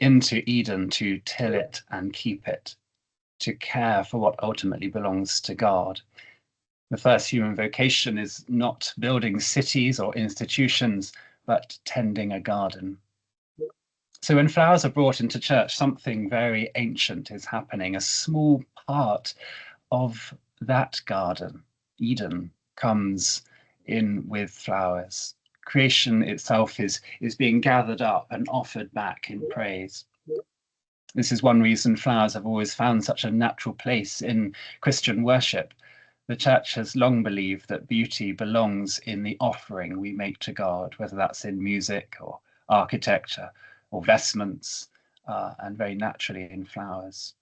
into Eden to till it and keep it, to care for what ultimately belongs to God. The first human vocation is not building cities or institutions, but tending a garden. So when flowers are brought into church, something very ancient is happening. A small part of that garden, Eden, comes in with flowers. Creation itself is being gathered up and offered back in praise. This is one reason flowers have always found such a natural place in Christian worship. The church has long believed that beauty belongs in the offering we make to God, whether that's in music or architecture or vestments, and very naturally in flowers.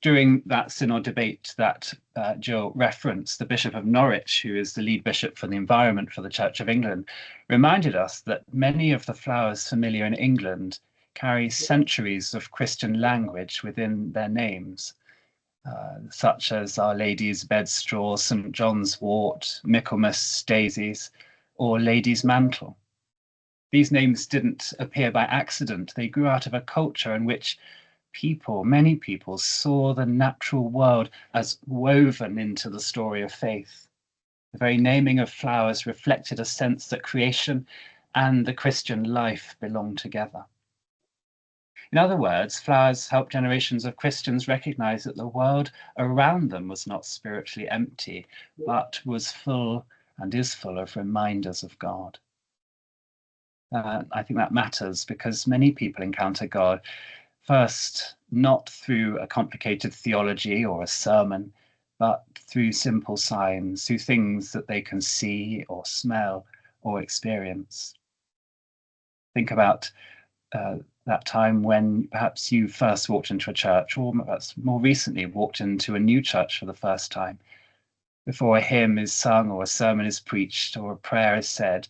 During that synod debate that Jill referenced, the Bishop of Norwich, who is the lead bishop for the environment for the Church of England, reminded us that many of the flowers familiar in England carry centuries of Christian language within their names, such as Our Lady's bedstraw, St. John's wort, Michaelmas daisies, or Lady's mantle. These names didn't appear by accident. They grew out of a culture in which many people, saw the natural world as woven into the story of faith. The very naming of flowers reflected a sense that creation and the Christian life belong together. In other words, flowers helped generations of Christians recognize that the world around them was not spiritually empty, but was full and is full of reminders of God. I think that matters because many people encounter God first, not through a complicated theology or a sermon, but through simple signs, through things that they can see or smell or experience. Think about that time when perhaps you first walked into a church, or perhaps more recently walked into a new church for the first time. Before a hymn is sung or a sermon is preached or a prayer is said,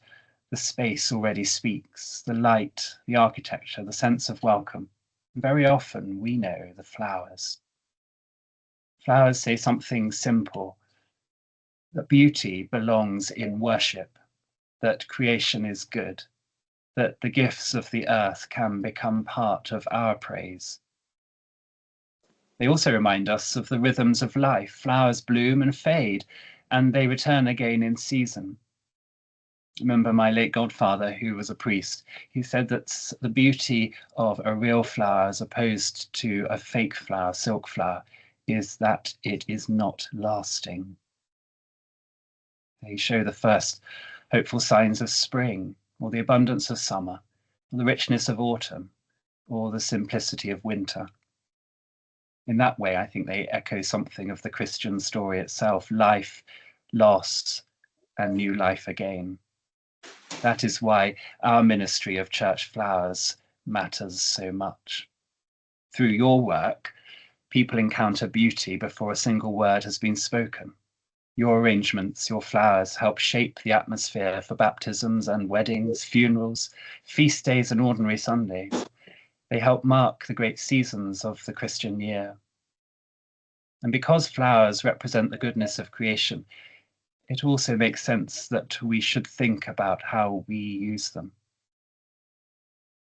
the space already speaks, the light, the architecture, the sense of welcome. Very often we know the flowers. Flowers say something simple, that beauty belongs in worship, that creation is good, that the gifts of the earth can become part of our praise. They also remind us of the rhythms of life. Flowers bloom and fade, and they return again in season. I remember my late godfather, who was a priest, he said that the beauty of a real flower as opposed to a fake flower, silk flower, is that it is not lasting. They show the first hopeful signs of spring, or the abundance of summer, or the richness of autumn, or the simplicity of winter. In that way, I think they echo something of the Christian story itself: life, loss, and new life again. That is why our ministry of church flowers matters so much. Through your work, people encounter beauty before a single word has been spoken. Your arrangements, your flowers help shape the atmosphere for baptisms and weddings, funerals, feast days and ordinary Sundays. They help mark the great seasons of the Christian year. And because flowers represent the goodness of creation, it also makes sense that we should think about how we use them.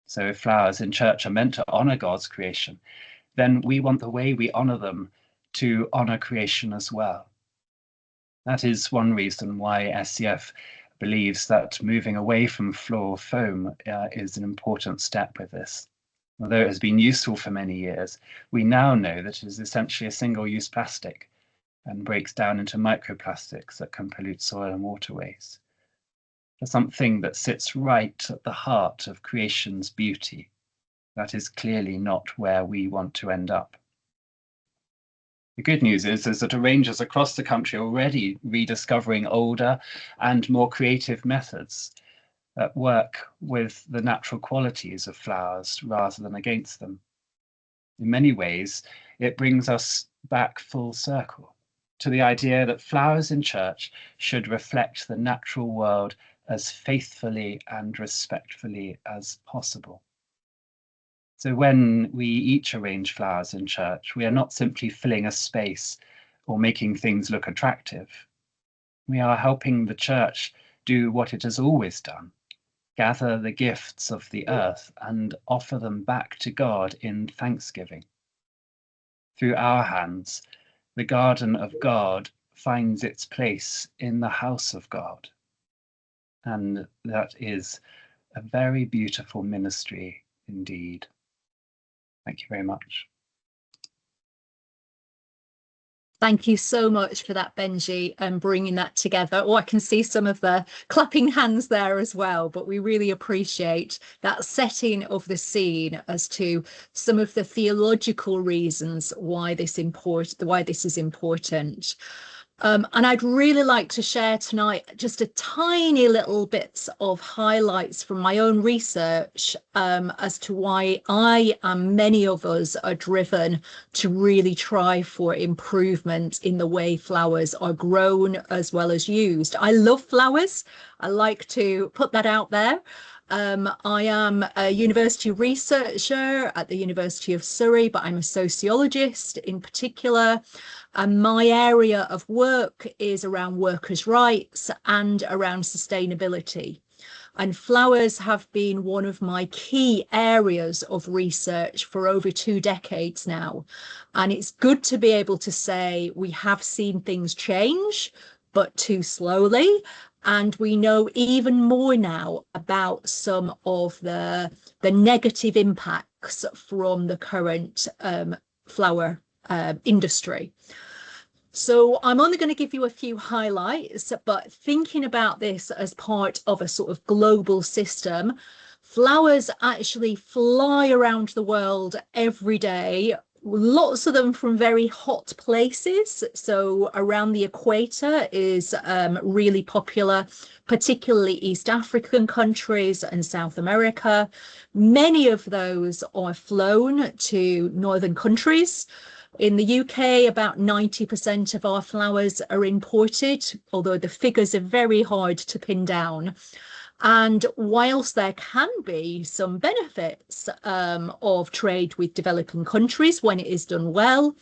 So if flowers in church are meant to honor God's creation, then we want the way we honor them to honor creation as well. That is one reason why SCF believes that moving away from floral foam is an important step with this. Although it has been useful for many years, we now know that it is essentially a single-use plastic and breaks down into microplastics that can pollute soil and waterways. For something that sits right at the heart of creation's beauty, that is clearly not where we want to end up. The good news is that arrangers across the country are already rediscovering older and more creative methods that work with the natural qualities of flowers rather than against them. In many ways, it brings us back full circle to the idea that flowers in church should reflect the natural world as faithfully and respectfully as possible. So when we each arrange flowers in church, we are not simply filling a space or making things look attractive. We are helping the church do what it has always done, gather the gifts of the earth and offer them back to God in thanksgiving. Through our hands, the garden of God finds its place in the house of God. And that is a very beautiful ministry indeed. Thank you very much. Thank you so much for that, Benji, and bringing that together. Oh, I can see some of the clapping hands there as well, but we really appreciate that setting of the scene as to some of the theological reasons why this is important. And I'd really like to share tonight just a tiny little bits of highlights from my own research as to why I and many of us are driven to really try for improvement in the way flowers are grown as well as used. I love flowers. I like to put that out there. I am a university researcher at the University of Surrey, but I'm a sociologist in particular. And my area of work is around workers' rights and around sustainability. And flowers have been one of my key areas of research for over 2 decades now. And it's good to be able to say we have seen things change, but too slowly. And we know even more now about some of the negative impacts from the current flower industry. So I'm only going to give you a few highlights, but thinking about this as part of a sort of global system, flowers actually fly around the world every day. Lots of them from very hot places. So around the equator is really popular, particularly East African countries and South America. Many of those are flown to northern countries. In the UK, about 90% of our flowers are imported, although the figures are very hard to pin down. And whilst there can be some benefits of trade with developing countries when it is done well,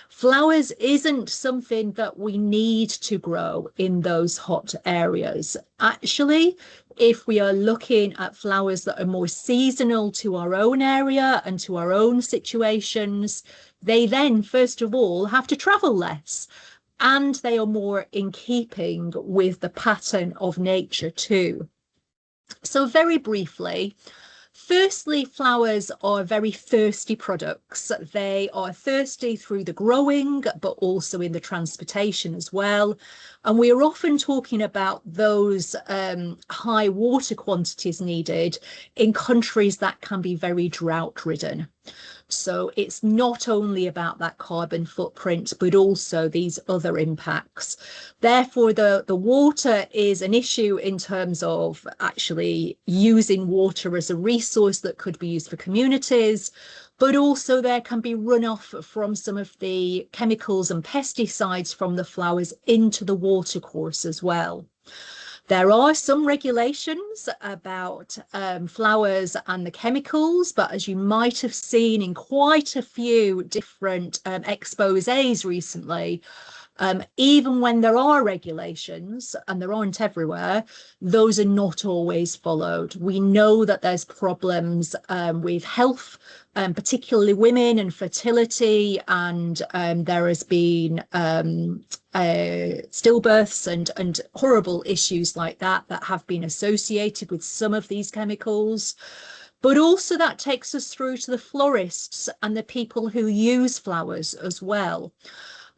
flowers isn't something that we need to grow in those hot areas. Actually, if we are looking at flowers that are more seasonal to our own area and to our own situations, they then, first of all, have to travel less. And they are more in keeping with the pattern of nature too. So very briefly, firstly, flowers are very thirsty products. They are thirsty through the growing, but also in the transportation as well. And we are often talking about those high water quantities needed in countries that can be very drought ridden. So it's not only about that carbon footprint, but also these other impacts. Therefore, the water is an issue in terms of actually using water as a resource that could be used for communities, but also there can be runoff from some of the chemicals and pesticides from the flowers into the watercourse as well. There are some regulations about flowers and the chemicals, but as you might have seen in quite a few different exposés recently, even when there are regulations, and there aren't everywhere, those are not always followed. We know that there's problems with health, particularly women and fertility, and there has been stillbirths and horrible issues like that have been associated with some of these chemicals. But also that takes us through to the florists and the people who use flowers as well.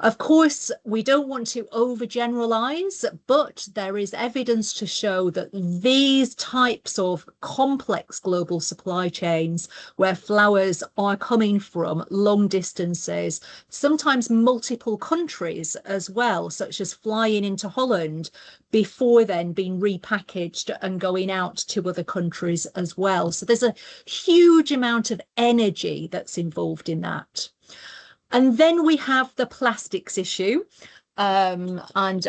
Of course, we don't want to overgeneralize, but there is evidence to show that these types of complex global supply chains where flowers are coming from long distances, sometimes multiple countries as well, such as flying into Holland before then being repackaged and going out to other countries as well. So there's a huge amount of energy that's involved in that. And then we have the plastics issue. And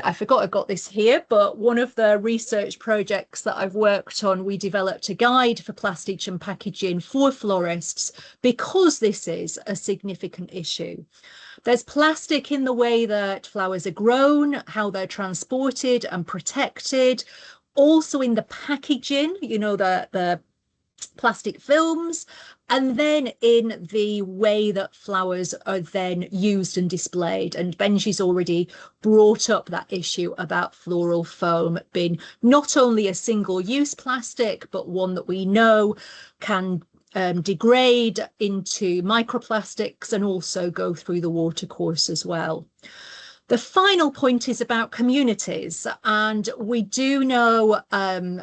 I forgot I got this here, but one of the research projects that I've worked on, we developed a guide for plastic and packaging for florists because this is a significant issue. There's plastic in the way that flowers are grown, how they're transported and protected, also in the packaging, you know, the plastic films, and then in the way that flowers are then used and displayed. And Benji's already brought up that issue about floral foam being not only a single-use plastic, but one that we know can degrade into microplastics and also go through the watercourse as well. The final point is about communities, and we do know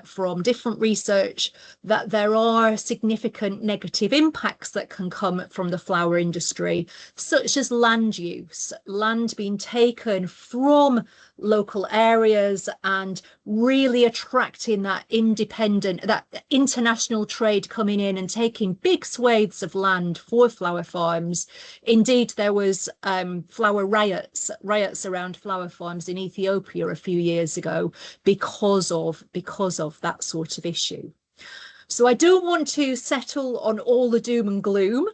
from different research that there are significant negative impacts that can come from the flower industry, such as land use, land being taken from local areas and really attracting that international trade coming in and taking big swathes of land for flower farms. Indeed, there was flower riots around flower farms in Ethiopia a few years ago because of that sort of issue. So I don't want to settle on all the doom and gloom.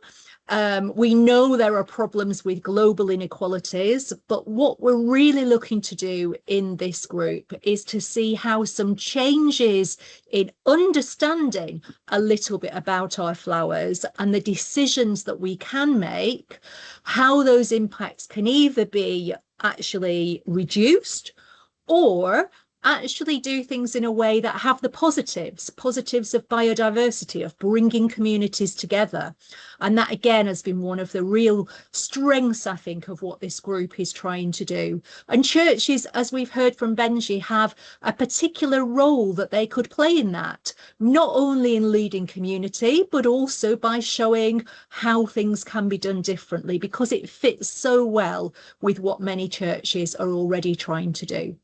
We know there are problems with global inequalities, but what we're really looking to do in this group is to see how some changes in understanding a little bit about our flowers and the decisions that we can make, how those impacts can either be actually reduced or actually do things in a way that have the positives of biodiversity, of bringing communities together. And that again has been one of the real strengths, I think, of what this group is trying to do. And churches, as we've heard from Benji, have a particular role that they could play in that, not only in leading community, but also by showing how things can be done differently, because it fits so well with what many churches are already trying to do.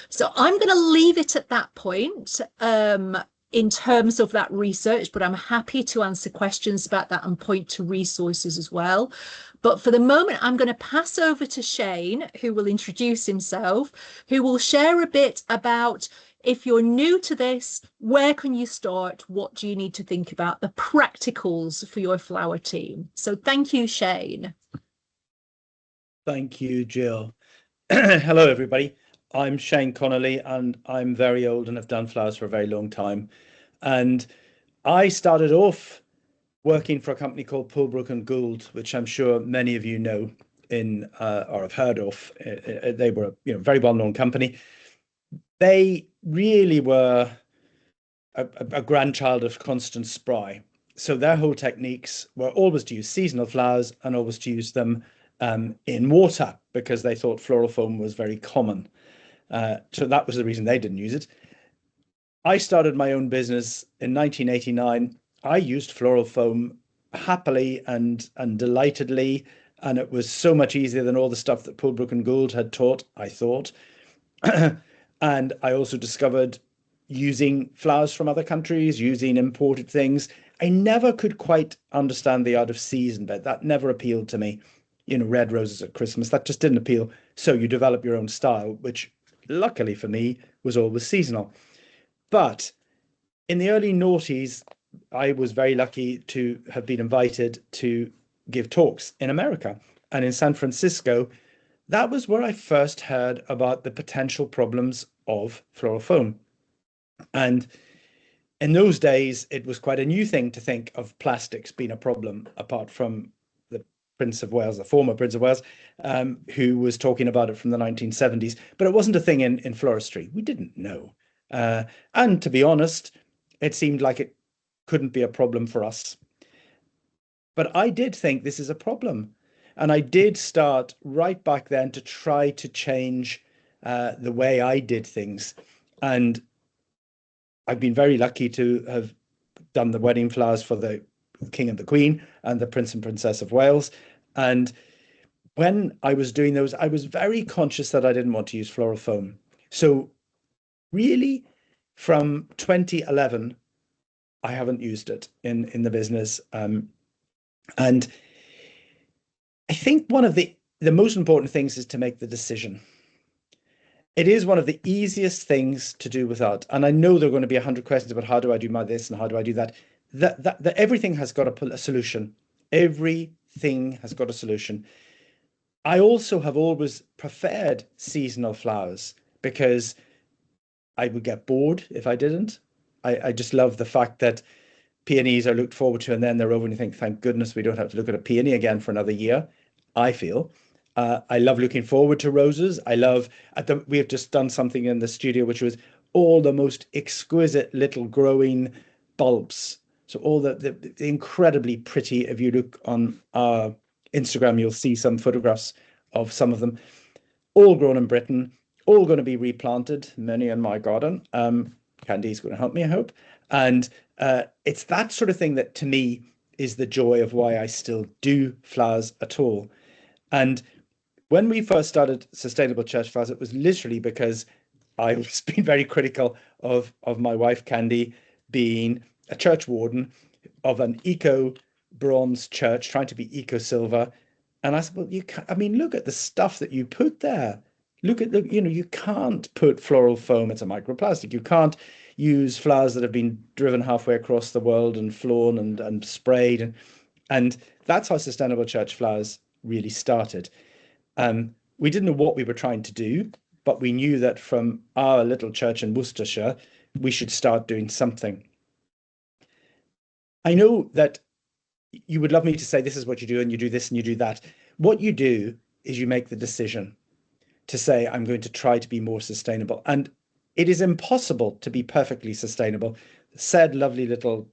So I'm going to leave it at that point in terms of that research, but I'm happy to answer questions about that and point to resources as well. But for the moment, I'm going to pass over to Shane, who will introduce himself, who will share a bit about, if you're new to this, where can you start? What do you need to think about? The practicals for your flower team. So thank you, Shane. Thank you, Jill. Hello, everybody. I'm Shane Connolly, and I'm very old and have done flowers for a very long time. And I started off working for a company called Pulbrook and Gould, which I'm sure many of you know or have heard of. They were a very well-known company. They really were a grandchild of Constance Spry. So their whole techniques were always to use seasonal flowers and always to use them in water, because they thought floral foam was very common. So that was the reason they didn't use it. I started my own business in 1989. I used floral foam happily and delightedly, and it was so much easier than all the stuff that Pulbrook and Gould had taught, I thought. And I also discovered using flowers from other countries, using imported things. I never could quite understand the art of season, but that never appealed to me. Red roses at Christmas, that just didn't appeal. So you develop your own style, which luckily for me was always seasonal. But in the early noughties, I was very lucky to have been invited to give talks in America. And in San Francisco, that was where I first heard about the potential problems of floral foam. And in those days, it was quite a new thing to think of plastics being a problem, apart from the Prince of Wales, the former Prince of Wales, who was talking about it from the 1970s. But it wasn't a thing in floristry. We didn't know. And to be honest, it seemed like it couldn't be a problem for us. But I did think this is a problem. And I did start right back then to try to change the way I did things. And I've been very lucky to have done the wedding flowers for the King and the Queen and the Prince and Princess of Wales. And when I was doing those, I was very conscious that I didn't want to use floral foam. So really, from 2011, I haven't used it in the business. And I think one of the most important things is to make the decision. It is one of the easiest things to do without. And I know there are going to be 100 questions about how do I do my this and how do I do that. That everything has got a solution. Everything has got a solution. I also have always preferred seasonal flowers because I would get bored if I didn't. I just love the fact that peonies are looked forward to, and then they're over, and you think, thank goodness we don't have to look at a peony again for another year. I feel. I love looking forward to roses. I love we have just done something in the studio which was all the most exquisite little growing bulbs. So all the incredibly pretty. If you look on our Instagram, you'll see some photographs of some of them, all grown in Britain, all going to be replanted, many in my garden. Candy's going to help me, I hope. And it's that sort of thing that to me is the joy of why I still do flowers at all. And when we first started Sustainable Church Flowers, it was literally because I was being very critical of my wife Candy being a church warden of an eco bronze church, trying to be eco silver. And I said, well, you can't, I mean, look at the stuff that you put there. Look, you can't put floral foam, it's a microplastic. You can't use flowers that have been driven halfway across the world and flown and sprayed. And that's how Sustainable Church Flowers really started. We didn't know what we were trying to do, but we knew that from our little church in Worcestershire, we should start doing something. I know that you would love me to say this is what you do, and you do this and you do that. What you do is you make the decision to say, I'm going to try to be more sustainable. And it is impossible to be perfectly sustainable. Said lovely little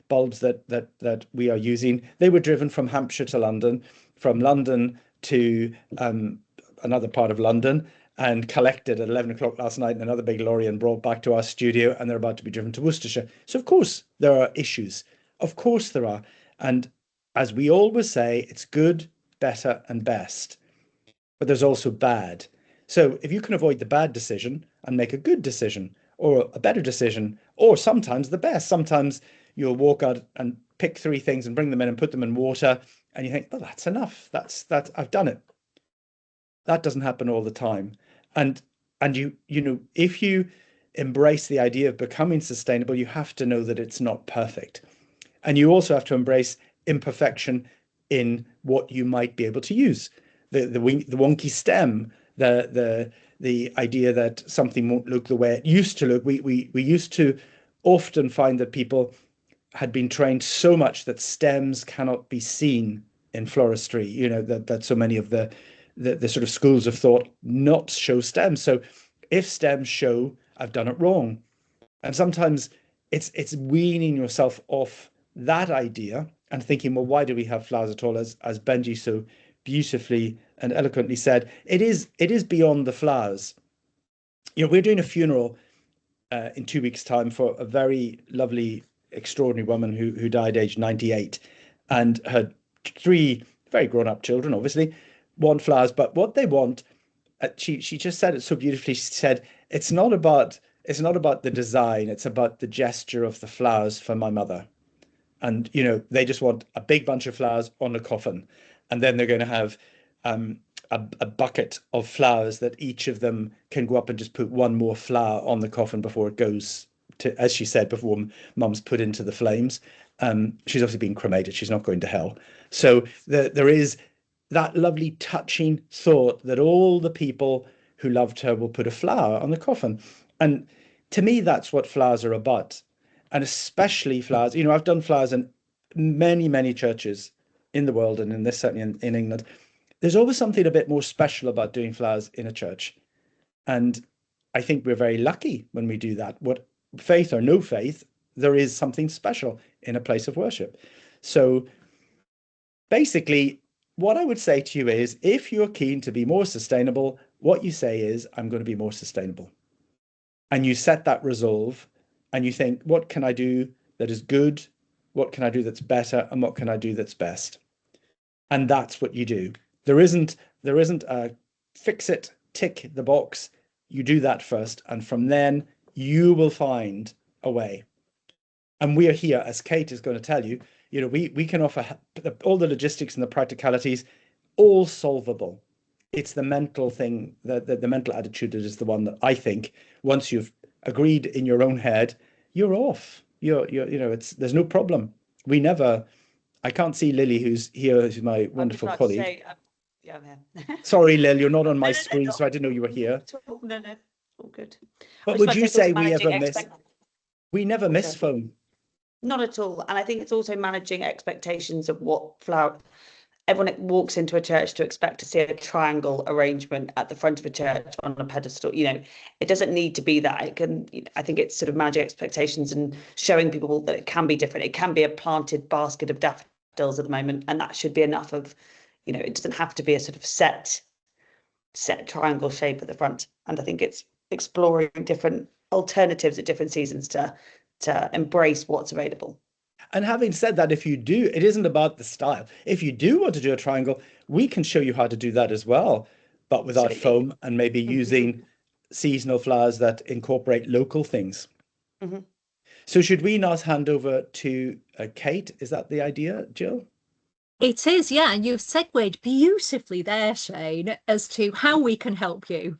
bulbs that we are using, they were driven from Hampshire to London, from London to another part of London, and collected at 11 o'clock last night in another big lorry and brought back to our studio, and they're about to be driven to Worcestershire. So of course there are issues. Of course there are. And as we always say, it's good, better, and best. But there's also bad. So if you can avoid the bad decision and make a good decision, or a better decision, or sometimes the best, sometimes you'll walk out and pick 3 things and bring them in and put them in water, and you think, well, that's enough. That's I've done it. That doesn't happen all the time. And you know, if you embrace the idea of becoming sustainable, you have to know that it's not perfect. And you also have to embrace imperfection in what you might be able to use. The wonky stem, the idea that something won't look the way it used to look. We used to often find that people had been trained so much that stems cannot be seen in floristry, you know, that so many of the sort of schools of thought not show stems. So if stems show, I've done it wrong. And sometimes it's weaning yourself off that idea and thinking, well, why do we have flowers at all? As Benji so beautifully and eloquently said, it is beyond the flowers. You know, we're doing a funeral in 2 weeks' time for a very lovely, extraordinary woman who died aged 98, and her 3 very grown-up children obviously want flowers, but what they want, she just said it so beautifully. She said, it's not about the design, it's about the gesture of the flowers for my mother. And you know, they just want a big bunch of flowers on a coffin, and then they're going to have a bucket of flowers that each of them can go up and just put 1 more flower on the coffin before it goes to, as she said, before mum's put into the flames. She's obviously been cremated, she's not going to hell. So there is that lovely touching thought that all the people who loved her will put a flower on the coffin. And to me, that's what flowers are about. And especially flowers, you know, I've done flowers in many, many churches in the world, and in this, certainly in England. There's always something a bit more special about doing flowers in a church. And I think we're very lucky when we do that. What faith or no faith, there is something special in a place of worship. So basically, what I would say to you is, if you're keen to be more sustainable, what you say is, I'm going to be more sustainable. And you set that resolve and you think, what can I do that is good? What can I do that's better? And what can I do that's best? And that's what you do. There isn't a fix it, tick the box. You do that first. And from then you will find a way. And we are here, as Kate is going to tell you, you know, we can offer all the logistics and the practicalities, all solvable. It's the mental thing, the mental attitude that is the one that I think, once you've agreed in your own head, you're off. You know, there's no problem. I can't see Lily, who's here, who's my wonderful colleague. Say, yeah, Sorry, Lil, you're not on my No, screen, so I didn't know you were here. No. all good. But I would suppose you it's also say we managing ever miss? We never miss sorry. foam. Not at all. And I think it's also managing expectations of what flower. Everyone walks into a church to expect to see a triangle arrangement at the front of a church on a pedestal. You know, it doesn't need to be that. It can. I think it's sort of managing expectations and showing people that it can be different. It can be a planted basket of daffodils at the moment, and that should be enough of. You know, it doesn't have to be a sort of set triangle shape at the front. And I think it's exploring different alternatives at different seasons to embrace what's available. And having said that, if you do, it isn't about the style. If you do want to do a triangle, we can show you how to do that as well, but without Absolutely. foam and maybe using seasonal flowers that incorporate local things. Mm-hmm. So should we not hand over to Kate? Is that the idea, Jill? It is, yeah, and you've segued beautifully there, Shane, as to how we can help you.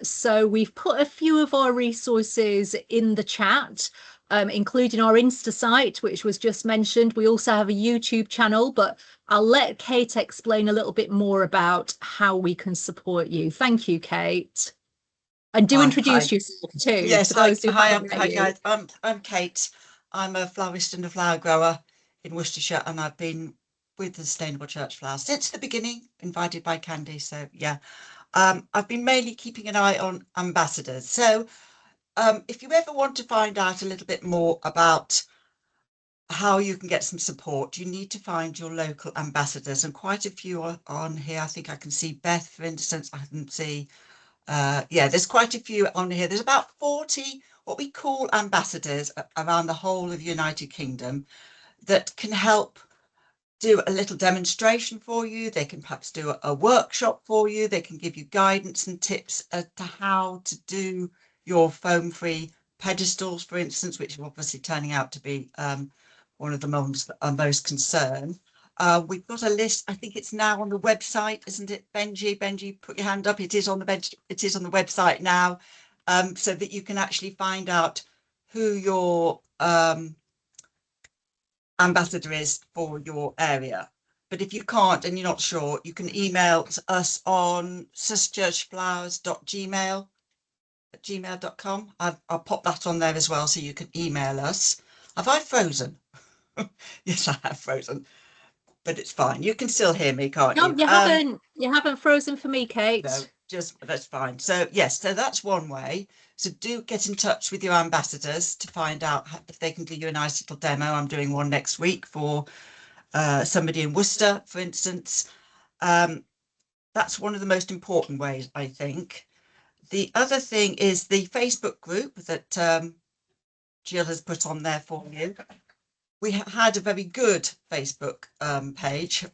So we've put a few of our resources in the chat, including our Insta site, which was just mentioned. We also have a YouTube channel, but I'll let Kate explain a little bit more about how we can support you. Thank you, Kate. And do introduce yourself too. Yes, for those who hi, haven't met you. guys. I'm Kate. I'm a florist and a flower grower in Worcestershire, and I've been with the Sustainable Church Flowers since the beginning, invited by Candy. So yeah, I've been mainly keeping an eye on ambassadors. So if you ever want to find out a little bit more about how you can get some support, you need to find your local ambassadors, and quite a few are on here. I think I can see Beth, for instance. I can see yeah, there's quite a few on here. There's about 40 what we call ambassadors around the whole of the United Kingdom that can help do a little demonstration for you. They can perhaps do a workshop for you. They can give you guidance and tips as to how to do your foam-free pedestals, for instance, which are obviously turning out to be one of the most concerned. We've got a list. I think it's now on the website, isn't it, Benji? Benji, put your hand up. It is on the bench. It is on the website now, so that you can actually find out who your ambassador is for your area. But if you can't and you're not sure, you can email us on sisterchurchflowers.gmail.com. I'll pop that on there as well, so you can email us. Have I frozen? Yes, I have frozen, but it's fine. You can still hear me, can't No, you? you haven't. You haven't frozen for me, Kate. No, just that's fine. So yes, so that's one way. So do get in touch with your ambassadors to find out if they can give you a nice little demo. I'm doing one next week for somebody in Worcester, for instance. That's one of the most important ways, I think. The other thing is the Facebook group that Jill has put on there for you. We had a very good Facebook page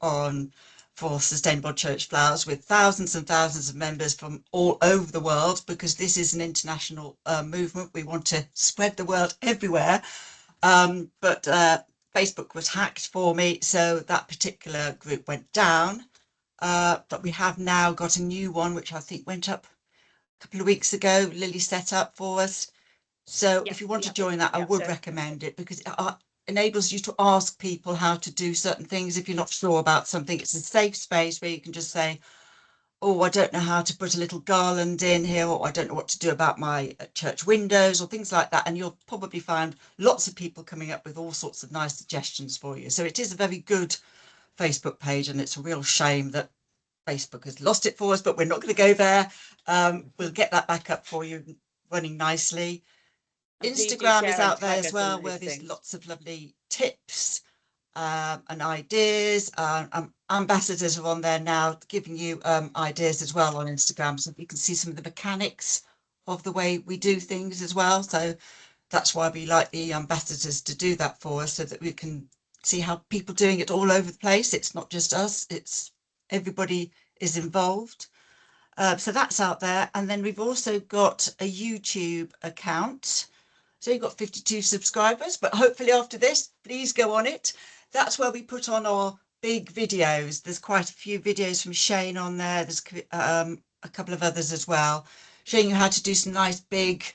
for Sustainable Church Flowers with thousands and thousands of members from all over the world, because this is an international movement. We want to spread the word everywhere. But Facebook was hacked for me, so that particular group went down. But we have now got a new one, which I think went up a couple of weeks ago. Lily set up for us. So if you want to join that, I would recommend it, because it enables you to ask people how to do certain things. If you're not sure about something, it's a safe space where you can just say, oh, I don't know how to put a little garland in here, or I don't know what to do about my church windows, or things like that. And you'll probably find lots of people coming up with all sorts of nice suggestions for you. So it is a very good Facebook page, and it's a real shame that Facebook has lost it for us, but we're not going to go there. We'll get that back up for you, running nicely. Instagram is out there as well, where there's lots of lovely tips and ideas. Ambassadors are on there now, giving you ideas as well on Instagram, so you can see some of the mechanics of the way we do things as well. So that's why we like the ambassadors to do that for us, so that we can see how people doing it all over the place. It's not just us, it's everybody is involved. So that's out there. And then we've also got a YouTube account. So you've got 52 subscribers, but hopefully after this, please go on it. That's where we put on our big videos. There's quite a few videos from Shane on there. There's a couple of others as well, showing you how to do some nice big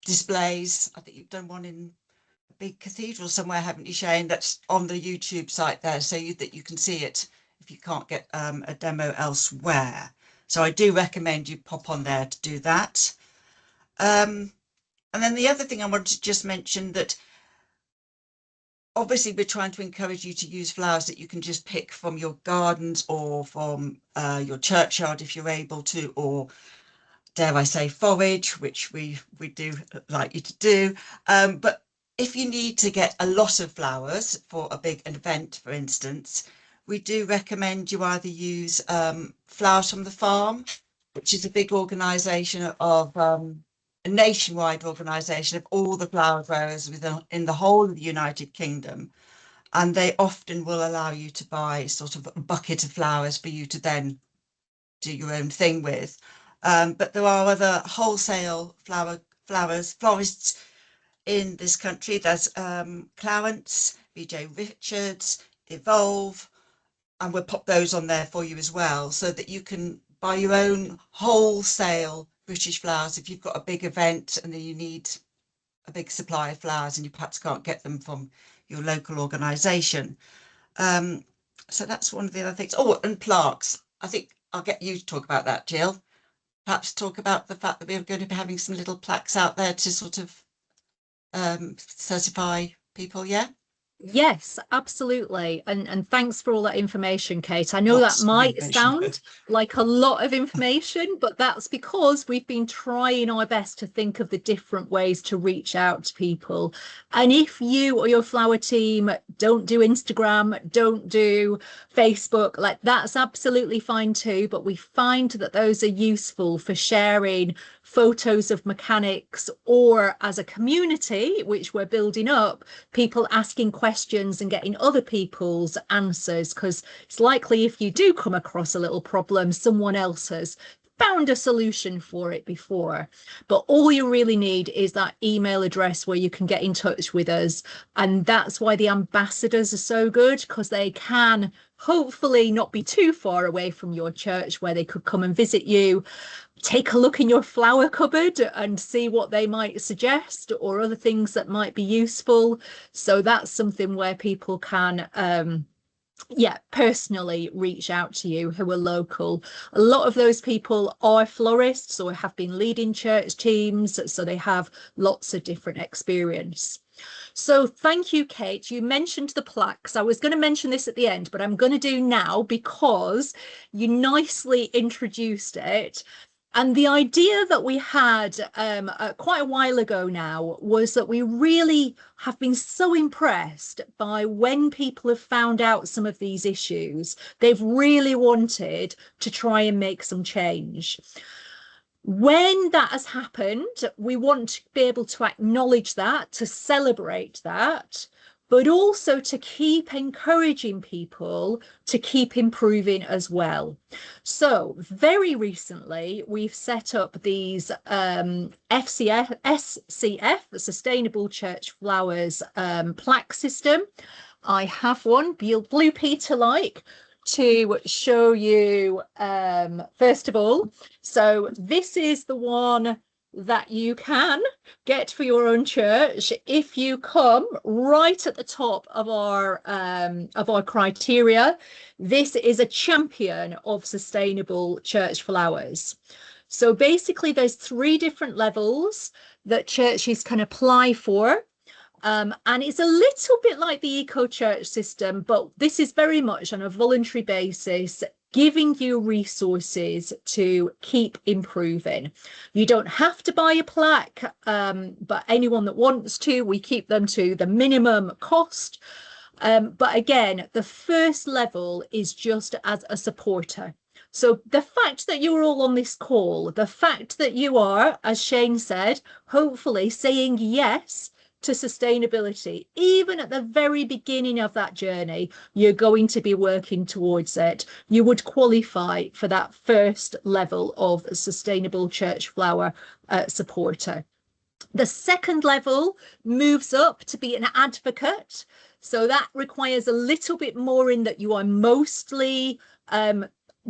displays. I think you've done one in a big cathedral somewhere, haven't you, Shane? That's on the YouTube site there, so that you can see it if you can't get a demo elsewhere. So I do recommend you pop on there to do that. And then the other thing I wanted to just mention, that obviously we're trying to encourage you to use flowers that you can just pick from your gardens or from your churchyard if you're able to, or dare I say forage, which we do like you to do. But if you need to get a lot of flowers for a big event, for instance, we do recommend you either use Flowers from the Farm, which is a big organisation of a nationwide organisation of all the flower growers in the whole of the United Kingdom. And they often will allow you to buy sort of a bucket of flowers for you to then do your own thing with. But there are other wholesale florists in this country. There's Clarence, BJ Richards, Evolve, and we'll pop those on there for you as well, so that you can buy your own wholesale British flowers if you've got a big event and then you need a big supply of flowers and you perhaps can't get them from your local organisation. So that's one of the other things. Oh, and plaques. I think I'll get you to talk about that, Jill. Perhaps talk about the fact that we're going to be having some little plaques out there to sort of certify people, yeah? Yes, absolutely. And thanks for all that information, Kate. I know Lots that of might information. sound like a lot of information, but that's because we've been trying our best to think of the different ways to reach out to people. And if you or your flower team don't do Instagram, don't do Facebook, like that's absolutely fine too. But we find that those are useful for sharing photos of mechanics, or as a community, which we're building up, people asking questions and getting other people's answers, because it's likely if you do come across a little problem, someone else has found a solution for it before. But all you really need is that email address where you can get in touch with us. And that's why the ambassadors are so good, because they can hopefully not be too far away from your church, where they could come and visit you, take a look in your flower cupboard and see what they might suggest, or other things that might be useful. So that's something where people can personally reach out to you who are local. A lot of those people are florists or have been leading church teams, so they have lots of different experience. So thank you, Kate. You mentioned the plaques. I was going to mention this at the end, but I'm going to do now because you nicely introduced it. And the idea that we had quite a while ago now was that we really have been so impressed by when people have found out some of these issues, they've really wanted to try and make some change. When that has happened, we want to be able to acknowledge that, to celebrate that, but also to keep encouraging people to keep improving as well. So very recently, we've set up these SCF, Sustainable Church Flowers plaque system. I have one, Blue Peter-like, to show you first of all. So this is the one that you can get for your own church if you come right at the top of our criteria. This is a champion of sustainable church flowers. So basically there's 3 different levels that churches can apply for. And it's a little bit like the eco church system, but this is very much on a voluntary basis, giving you resources to keep improving. You don't have to buy a plaque, but anyone that wants to, we keep them to the minimum cost. But again, the first level is just as a supporter. So the fact that you're all on this call, the fact that you are, as Shane said, hopefully saying yes to sustainability, even at the very beginning of that journey, you're going to be working towards it. You would qualify for that first level of sustainable church flower supporter. The second level moves up to be an advocate. So that requires a little bit more, in that you are mostly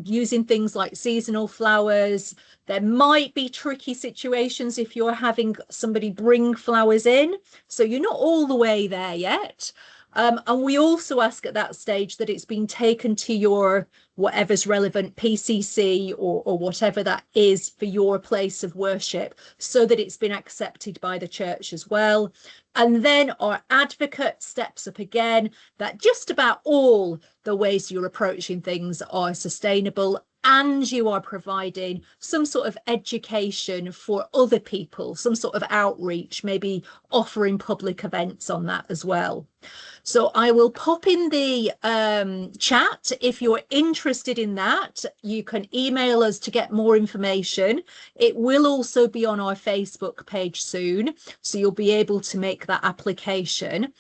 using things like seasonal flowers. There might be tricky situations if you're having somebody bring flowers in, so you're not all the way there yet. And we also ask at that stage that it's been taken to your whatever's relevant PCC or whatever that is for your place of worship, so that it's been accepted by the church as well. And then our advocate steps up again, that just about all the ways you're approaching things are sustainable, and you are providing some sort of education for other people, some sort of outreach, maybe offering public events on that as well. So I will pop in the chat. If you're interested in that, you can email us to get more information. It will also be on our Facebook page soon, so you'll be able to make that application.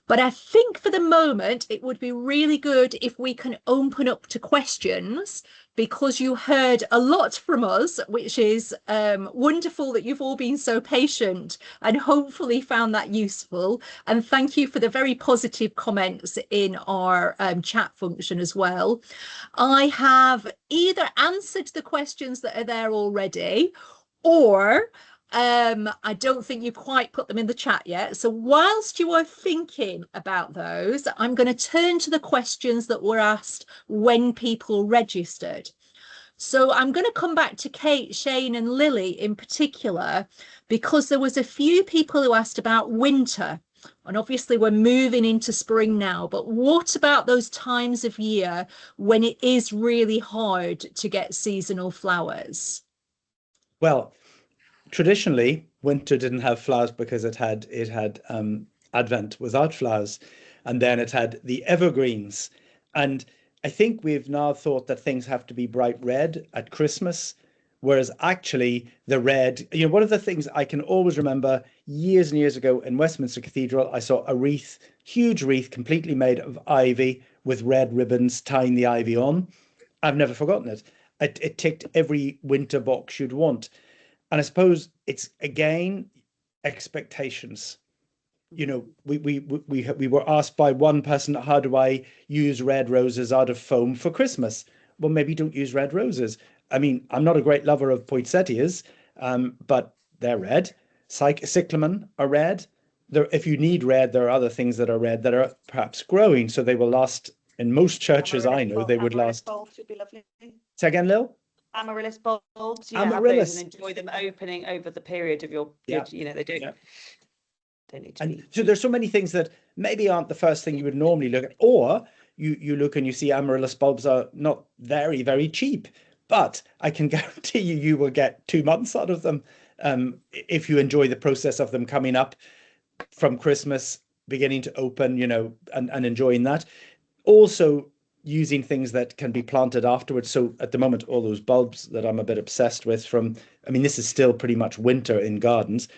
But I think for the moment, it would be really good if we can open up to questions, because you heard a lot from us, which is wonderful that you've all been so patient and hopefully found that useful. And thank you for the very positive comments in our chat function as well. I have either answered the questions that are there already, or I don't think you quite put them in the chat yet. So whilst you are thinking about those, I'm going to turn to the questions that were asked when people registered. So I'm going to come back to Kate, Shane and Lily in particular, because there was a few people who asked about winter. And obviously we're moving into spring now, but what about those times of year when it is really hard to get seasonal flowers? Well, traditionally, winter didn't have flowers because it had Advent without flowers, and then it had the evergreens. And I think we've now thought that things have to be bright red at Christmas, whereas actually the red, one of the things I can always remember years and years ago in Westminster Cathedral, I saw a wreath, huge wreath, completely made of ivy with red ribbons tying the ivy on. I've never forgotten it. It ticked every winter box you'd want. And I suppose it's again expectations. We were asked by one person, how do I use red roses out of foam for Christmas? Well, maybe don't use red roses. I mean, I'm not a great lover of poinsettias, but they're red. Cyclamen are red. If you need red, there are other things that are red that are perhaps growing, so they will last. In most churches I know, they would last. Bulbs would be lovely. Say again, Lil? Amaryllis bulbs, Amaryllis. have those and enjoy them opening over the period of your they do. Yeah. Don't need to And be. so there's so many things that maybe aren't the first thing you would normally look at, or you look and you see amaryllis bulbs are not very, very cheap, but I can guarantee you will get 2 months out of them if you enjoy the process of them coming up from Christmas, beginning to open, and enjoying that. Also using things that can be planted afterwards. So at the moment, all those bulbs that I'm a bit obsessed with this is still pretty much winter in gardens,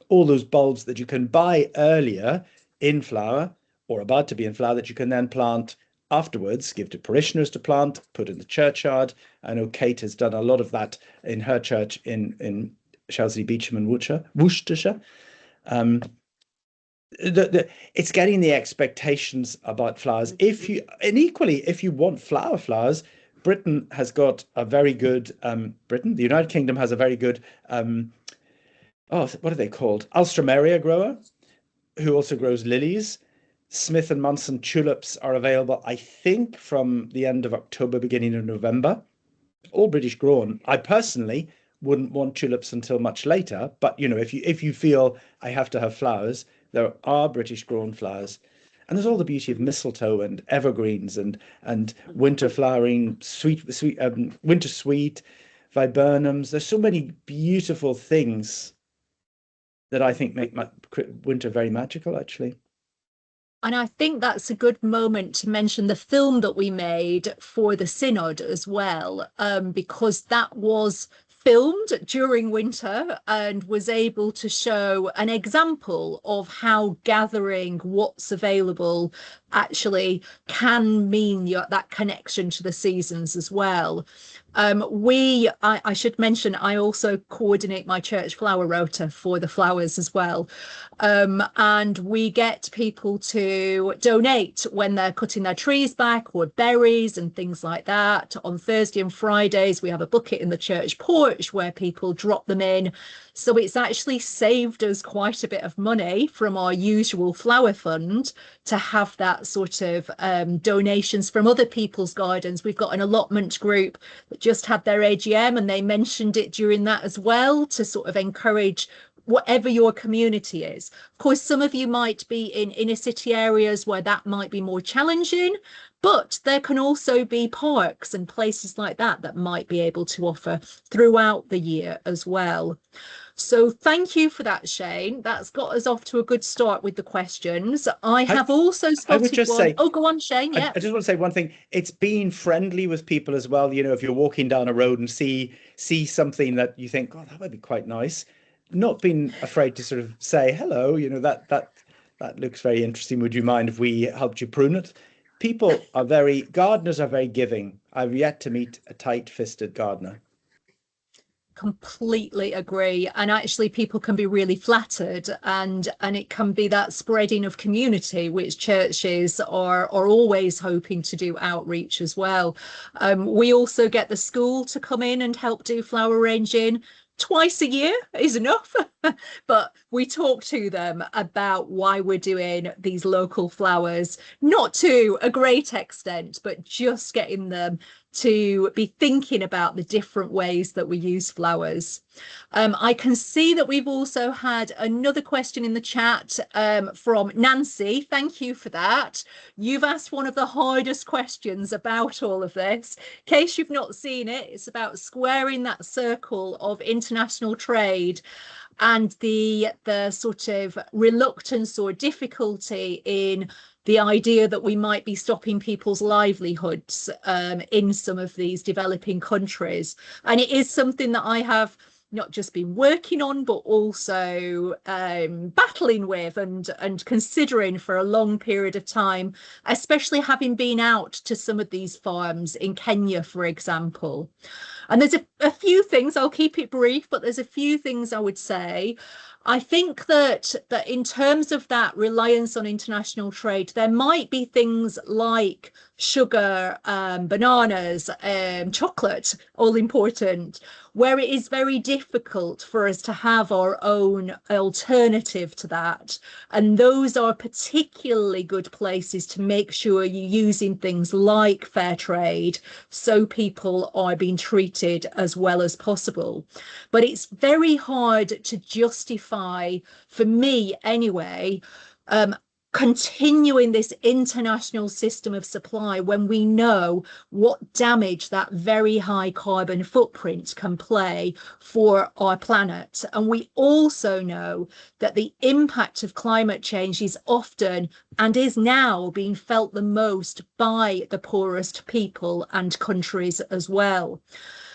all those bulbs that you can buy earlier in flower or about to be in flower that you can then plant afterwards, give to parishioners to plant, put in the churchyard. I know Kate has done a lot of that in her church in Shelsley Beecham and Worcestershire. It's getting the expectations about flowers. If you want flowers, Britain has got a very good the United Kingdom has a very good what are they called? Alstroemeria grower, who also grows lilies. Smith and Munson tulips are available, I think, from the end of October, beginning of November. All British grown. I personally wouldn't want tulips until much later, but if you feel I have to have flowers, there are British grown flowers. And there's all the beauty of mistletoe and evergreens and winter flowering, winter sweet, viburnums. There's so many beautiful things that I think make winter very magical, actually. And I think that's a good moment to mention the film that we made for the synod as well, because that was filmed during winter and was able to show an example of how gathering what's available actually can mean that connection to the seasons as well. I should mention, I also coordinate my church flower rota for the flowers as well. And we get people to donate when they're cutting their trees back, or berries and things like that. On Thursday and Fridays, we have a bucket in the church porch where people drop them in. So it's actually saved us quite a bit of money from our usual flower fund to have that sort of donations from other people's gardens. We've got an allotment group that just had their AGM, and they mentioned it during that as well, to sort of encourage whatever your community is. Of course, some of you might be in inner city areas where that might be more challenging, but there can also be parks and places like that that might be able to offer throughout the year as well. So thank you for that, Shane. That's got us off to a good start with the questions. I have also spotted I would just one. say, Oh, go on, Shane. Yeah. I just want to say one thing. It's being friendly with people as well. You know, if you're walking down a road and see something that you think, oh, that might be quite nice, not being afraid to sort of say hello. You know, that looks very interesting. Would you mind if we helped you prune it? Gardeners are very giving. I've yet to meet a tight-fisted gardener. Completely agree. And actually people can be really flattered, and it can be that spreading of community, which churches are always hoping to do outreach as well. We also get the school to come in and help do flower arranging. Twice a year is enough, but we talk to them about why we're doing these local flowers, not to a great extent, but just getting them to be thinking about the different ways that we use flowers. I can see that we've also had another question in the chat from Nancy. Thank you for that. You've asked one of the hardest questions about all of this. In case you've not seen it, it's about squaring that circle of international trade and the sort of reluctance or difficulty in the idea that we might be stopping people's livelihoods in some of these developing countries. And it is something that I have not just been working on, but also battling with and considering for a long period of time, especially having been out to some of these farms in Kenya, for example. And there's a few things, I'll keep it brief, but there's a few things I would say. I think that in terms of that reliance on international trade, there might be things like sugar, bananas, chocolate, all important, where it is very difficult for us to have our own alternative to that. And those are particularly good places to make sure you're using things like fair trade, so people are being treated as well as possible. But it's very hard to justify, for me anyway, continuing this international system of supply when we know what damage that very high carbon footprint can play for our planet. And we also know that the impact of climate change is often and is now being felt the most by the poorest people and countries as well.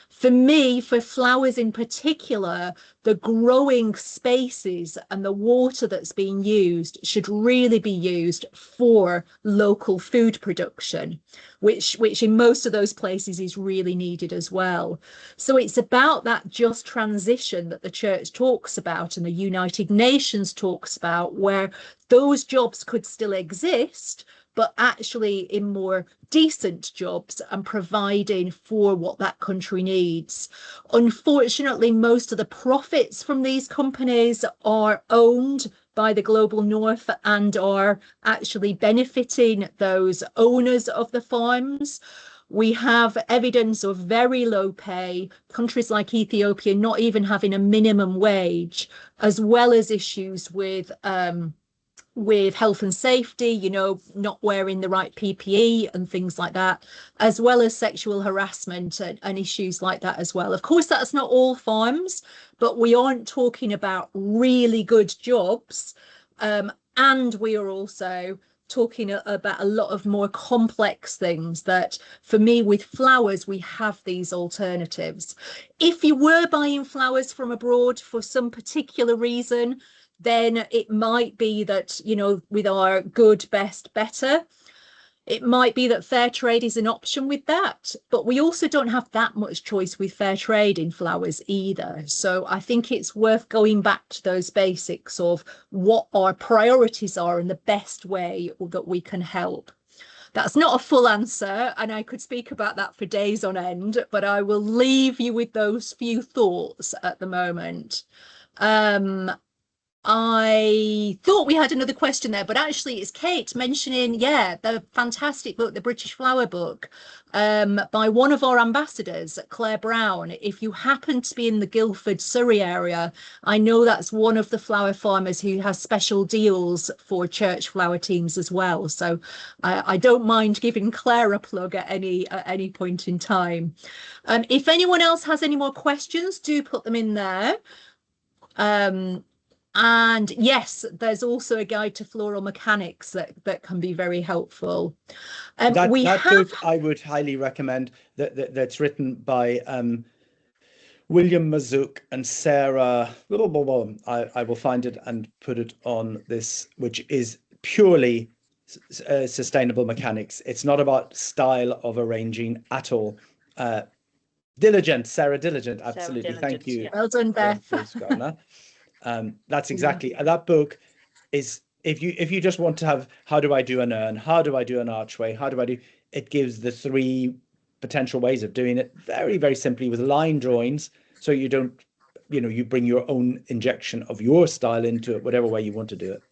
For me, for flowers in particular, the growing spaces and the water that's being used should really be used for local food production, which in most of those places is really needed as well. So it's about that just transition that the church talks about and the United Nations talks about, where those jobs could still exist, but actually in more decent jobs and providing for what that country needs. Unfortunately, most of the profits from these companies are owned by the global north and are actually benefiting those owners of the farms. We have evidence of very low pay, countries like Ethiopia not even having a minimum wage, as well as issues with health and safety, you know, not wearing the right PPE and things like that, as well as sexual harassment and issues like that as well. Of course, that's not all farms, but we aren't talking about really good jobs. And we are also talking about a lot of more complex things that, for me, with flowers, we have these alternatives. If you were buying flowers from abroad for some particular reason, then it might be that, you know, with our good, best, better, It might be that fair trade is an option with that, but we also don't have that much choice with fair trade in flowers either. So I think it's worth going back to those basics of what our priorities are and the best way that we can help. That's not a full answer, and I could speak about that for days on end, but I will leave you with those few thoughts at the moment. I thought we had another question there, but actually it's Kate mentioning, yeah, the fantastic book, the British Flower Book, by one of our ambassadors, Claire Brown. If you happen to be in the Guildford, Surrey area, I know that's one of the flower farmers who has special deals for church flower teams as well. So I don't mind giving Claire a plug at any point in time. If anyone else has any more questions, do put them in there. And yes, there's also a guide to floral mechanics that can be very helpful. That book I would highly recommend. That's written by William Mazook and Sarah. I will find it and put it on this, which is purely sustainable mechanics. It's not about style of arranging at all. Sarah Diligent, absolutely. Diligent, Thank you. yeah. Well done, Beth. That's exactly that book is, if you just want to have, how do I do an urn, how do I do an archway, how do I do, it gives the 3 potential ways of doing it very, very simply with line drawings, so you don't, you bring your own injection of your style into it, whatever way you want to do it.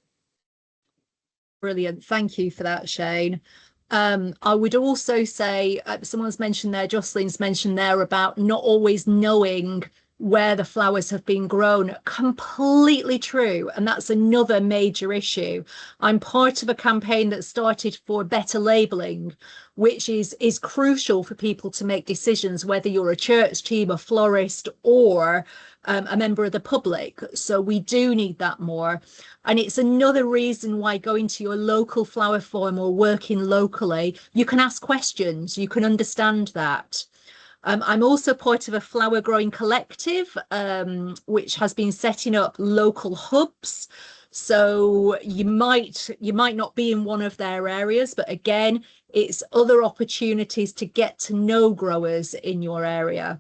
Brilliant. Thank you for that, Shane. I would also say, someone's mentioned there, Jocelyn's mentioned there about not always knowing where the flowers have been grown. Completely true. And that's another major issue. I'm part of a campaign that started for better labelling, which is crucial for people to make decisions, whether you're a church team, a florist, or a member of the public. So we do need that more. And it's another reason why going to your local flower farm or working locally, you can ask questions, you can understand that. I'm also part of a flower growing collective, which has been setting up local hubs. So you might not be in one of their areas, but again, it's other opportunities to get to know growers in your area.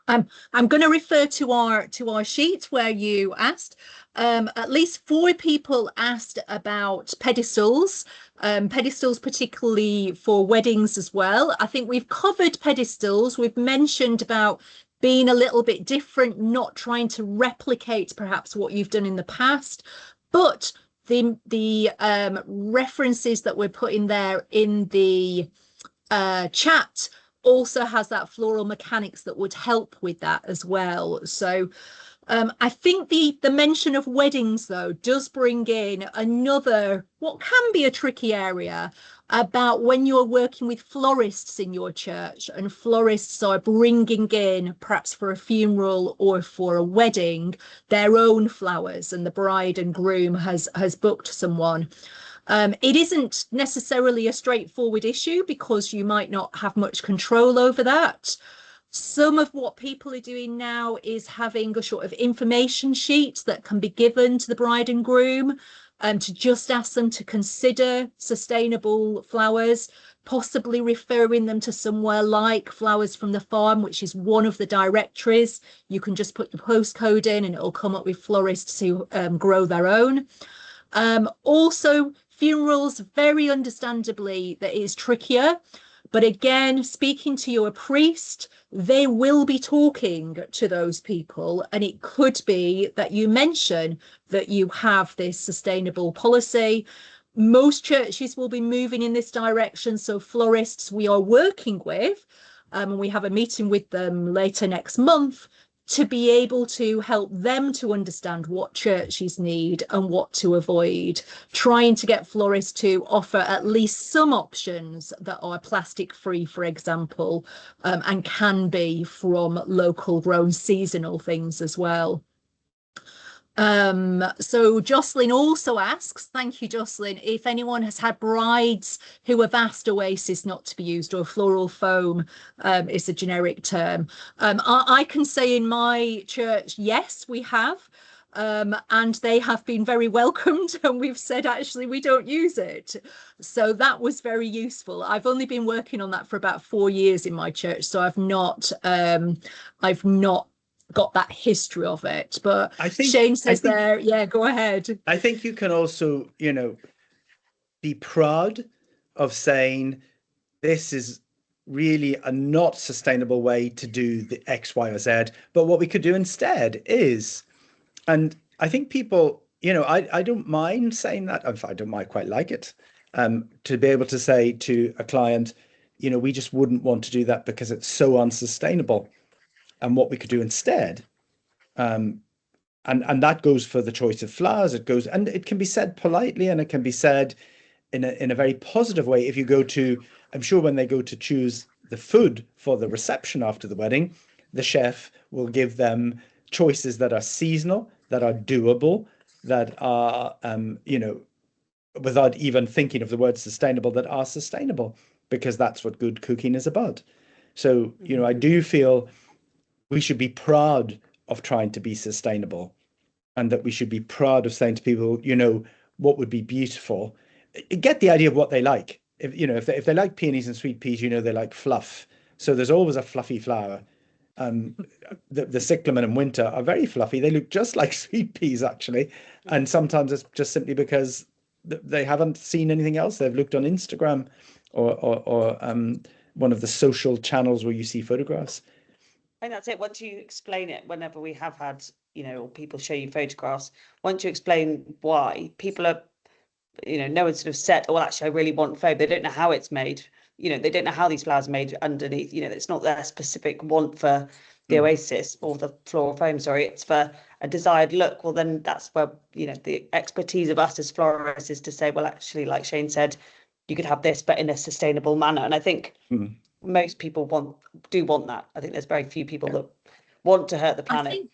I'm going to refer to our sheet where you asked. At least 4 people asked about pedestals, pedestals particularly for weddings as well. I think we've covered pedestals. We've mentioned about being a little bit different, not trying to replicate perhaps what you've done in the past, but the references that we're putting there in the chat also has that floral mechanics that would help with that as well. So I think the mention of weddings, though, does bring in another, what can be a tricky area about when you're working with florists in your church, and florists are bringing in, perhaps for a funeral or for a wedding, their own flowers, and the bride and groom has booked someone. It isn't necessarily a straightforward issue because you might not have much control over that. Some of what people are doing now is having a sort of information sheet that can be given to the bride and groom, to just ask them to consider sustainable flowers, possibly referring them to somewhere like Flowers from the Farm, which is one of the directories. You can just put the postcode in and it'll come up with florists who grow their own. Also, funerals, very understandably, that is trickier. But again, speaking to your priest, they will be talking to those people. And it could be that you mention that you have this sustainable policy. Most churches will be moving in this direction. So florists we are working with, and we have a meeting with them later next month, to be able to help them to understand what churches need and what to avoid, trying to get florists to offer at least some options that are plastic free, for example, and can be from local grown seasonal things as well. So Jocelyn also asks, thank you, Jocelyn, if anyone has had brides who have asked Oasis not to be used, or floral foam is a generic term. I can say in my church, yes, we have. and they have been very welcomed, and we've said actually we don't use it. So that was very useful. I've only been working on that for about 4 years in my church, so I've not got that history of it. But Shane says there, yeah, go ahead. I think you can also, be proud of saying this is really a not sustainable way to do the X, Y, or Z. But what we could do instead is, and I think people, I don't mind saying that. In fact, I don't mind, quite like it, to be able to say to a client, we just wouldn't want to do that because it's so unsustainable. And what we could do instead, and that goes for the choice of flowers. It goes, and it can be said politely, and it can be said in a very positive way. If you go to, I'm sure when they go to choose the food for the reception after the wedding, the chef will give them choices that are seasonal, that are doable, that are, without even thinking of the word sustainable, that are sustainable, because that's what good cooking is about. So, I do feel we should be proud of trying to be sustainable, and that we should be proud of saying to people, what would be beautiful. Get the idea of what they like. If they like peonies and sweet peas, they like fluff. So there's always a fluffy flower. The cyclamen in winter are very fluffy. They look just like sweet peas, actually. And sometimes it's just simply because they haven't seen anything else. They've looked on Instagram or one of the social channels where you see photographs. And that's it. Once you explain it, whenever we have had, or people show you photographs, once you explain why, people are, no one sort of said, well, actually, I really want foam. They don't know how it's made. They don't know how these flowers are made underneath. It's not their specific want for the oasis or the floral foam, sorry. It's for a desired look. Well, then that's where, the expertise of us as florists is to say, well, actually, like Shane said, you could have this, but in a sustainable manner. And I think most people do want that. I think there's very few people that want to hurt the planet.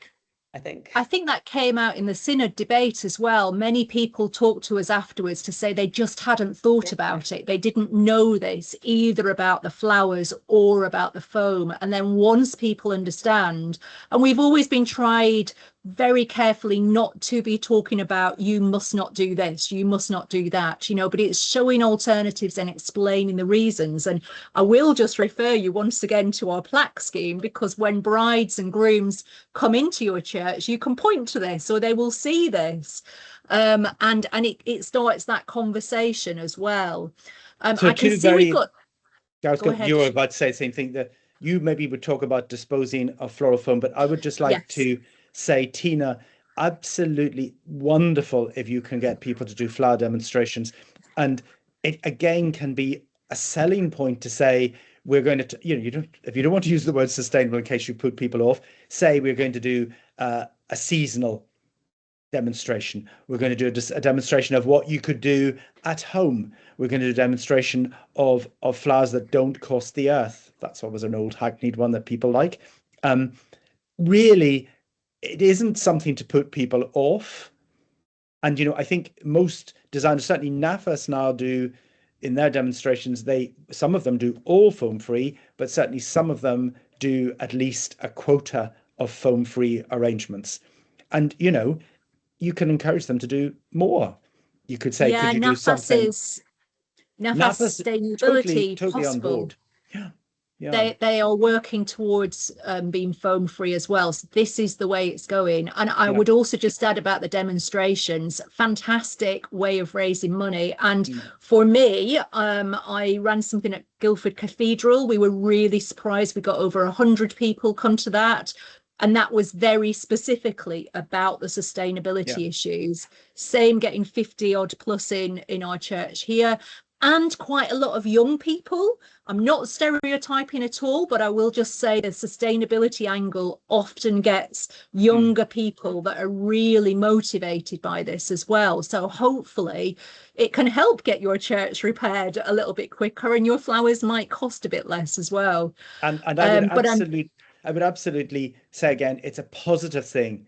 I think that came out in the synod debate as well. Many people talked to us afterwards to say they just hadn't thought about it. They didn't know this either about the flowers or about the foam. And then once people understand, and we've always been tried very carefully not to be talking about you must not do this, you must not do that, but it's showing alternatives and explaining the reasons. And I will just refer you once again to our plaque scheme, because when brides and grooms come into your church, you can point to this or they will see this, and it starts that conversation as well. So I can see we've got. You were about to say the same thing, that you maybe would talk about disposing of floral foam, but I would just like to say, Tina, absolutely wonderful if you can get people to do flower demonstrations. And it again can be a selling point to say, we're going to, if you don't want to use the word sustainable in case you put people off, say we're going to do a seasonal demonstration. We're going to do a demonstration of what you could do at home. We're going to do a demonstration of flowers that don't cost the earth. That's always an old hackneyed one that people like. Really, it isn't something to put people off. And, I think most designers, certainly NAFAS now do in their demonstrations, some of them do all foam free, but certainly some of them do at least a quota of foam free arrangements. And, you can encourage them to do more. You could say, could you do something? NAFAS sustainability totally on board. Yeah. They are working towards being foam free as well. So this is the way it's going. And I would also just add about the demonstrations, fantastic way of raising money. And for me, I ran something at Guildford Cathedral. We were really surprised. We got over 100 people come to that. And that was very specifically about the sustainability issues. Same, getting 50 odd plus in our church here. And quite a lot of young people. I'm not stereotyping at all, but I will just say the sustainability angle often gets younger people that are really motivated by this as well. So hopefully it can help get your church repaired a little bit quicker, and your flowers might cost a bit less as well. And I would absolutely say again, it's a positive thing.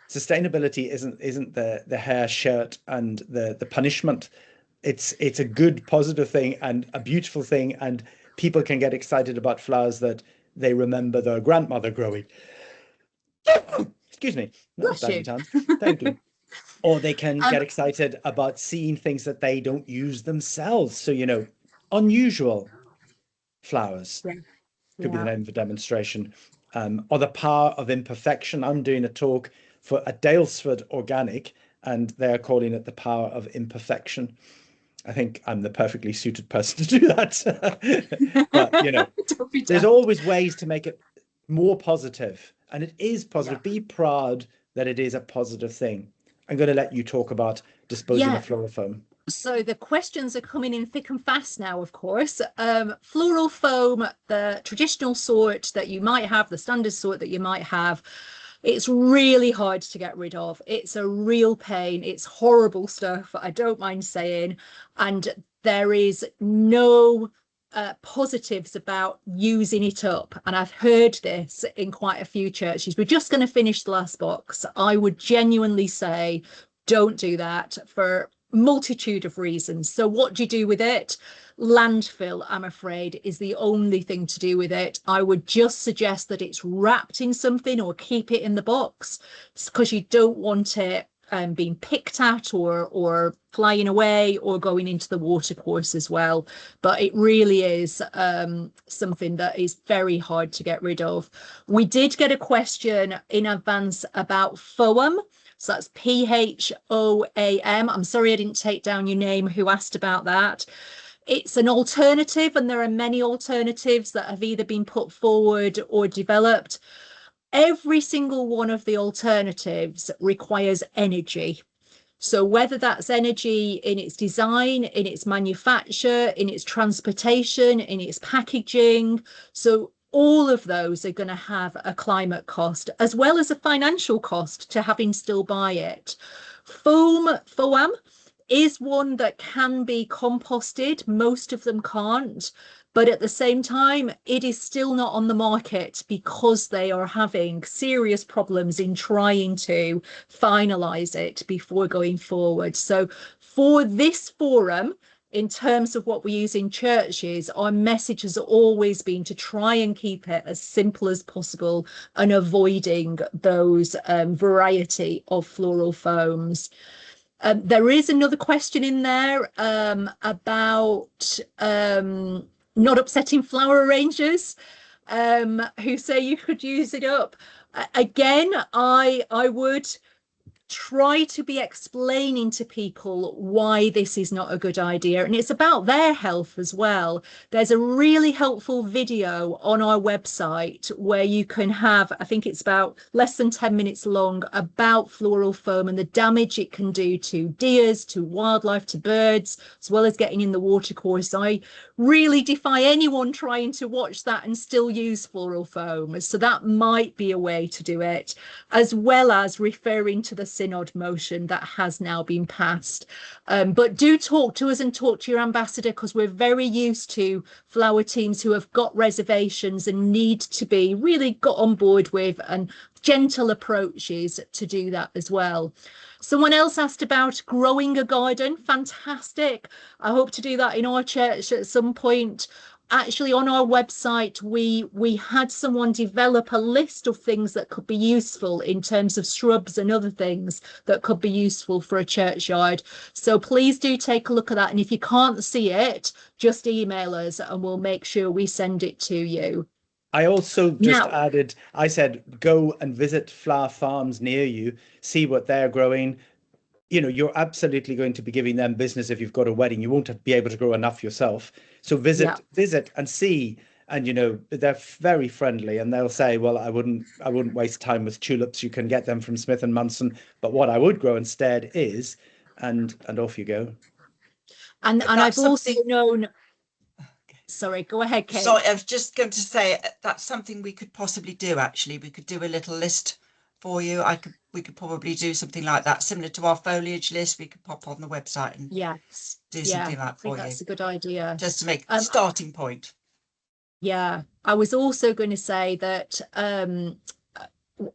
Sustainability isn't the hair shirt and the punishment. It's a good, positive thing and a beautiful thing, and people can get excited about flowers that they remember their grandmother growing. excuse me, not Bless bad you. in times. Thank you. Or they can get excited about seeing things that they don't use themselves. So, you know, unusual flowers Yeah. could be the Yeah. name of a demonstration. Or the power of imperfection. I'm doing a talk for a Dalesford Organic, and they're calling it the power of imperfection. I think I'm the perfectly suited person to do that. But, you know, Don't be there's daft. always ways to make it more positive, and it is positive. Yeah. Be proud that it is a positive thing. I'm going to let you talk about disposing Yeah. of floral foam. So the questions are coming in thick and fast now, of course. Floral foam, the traditional sort that you might have, the standard sort that you might have, it's really hard to get rid of. It's a real pain. It's horrible stuff, I don't mind saying. And there is no positives about using it up. And I've heard this in quite a few churches. We're just going to finish the last box. I would genuinely say, don't do that for multitude of reasons. So what do you do with it? Landfill, I'm afraid, is the only thing to do with it. I would just suggest that it's wrapped in something or keep it in the box, because you don't want it being picked at or flying away or going into the watercourse as well. But it really is something that is very hard to get rid of. We did get a question in advance about phoam. So that's PHOAM. I'm sorry I didn't take down your name who asked about that. It's an alternative, and there are many alternatives that have either been put forward or developed. Every single one of the alternatives requires energy. So whether that's energy in its design, in its manufacture, in its transportation, in its packaging. So all of those are going to have a climate cost as well as a financial cost to having still buy it. Foam is one that can be composted. Most of them can't. But at the same time, it is still not on the market because they are having serious problems in trying to finalize it before going forward. So for this forum, in terms of what we use in churches, our message has always been to try and keep it as simple as possible and avoiding those variety of floral foams. There is another question in there about not upsetting flower arrangers who say you could use it up. Again, I would try to be explaining to people why this is not a good idea, and it's about their health as well. There's a really helpful video on our website where you can have, I think it's about less than 10 minutes long, about floral foam and the damage it can do to deers, to wildlife, to birds, as well as getting in the watercourse. I really defy anyone trying to watch that and still use floral foam. So that might be a way to do it, as well as referring to the synod motion that has now been passed. But do talk to us and talk to your ambassador, because we're very used to flower teams who have got reservations and need to be really got on board with, and gentle approaches to do that as well. Someone else asked about growing a garden. Fantastic. I hope to do that in our church at some point. Actually, on our website, we had someone develop a list of things that could be useful in terms of shrubs and other things that could be useful for a churchyard. So please do take a look at that. And if you can't see it, just email us and we'll make sure we send it to you. I also just Now, added, I said, go and visit flower farms near you, see what they're growing. You know, you're absolutely going to be giving them business if you've got a wedding. You won't be able to grow enough yourself. So visit and see. And, you know, they're very friendly, and they'll say, well, I wouldn't waste time with tulips. You can get them from Smith and Munson. But what I would grow instead is, and off you go. and I've also something- known, sorry, go ahead, Kate. So I was just going to say that's something we could possibly do. Actually, we could do a little list for you. We could probably do something like that, similar to our foliage list. We could pop on the website and Yes. do Yeah, something like I that think for that's you, a good idea. just to make a starting point. Yeah, I was also going to say that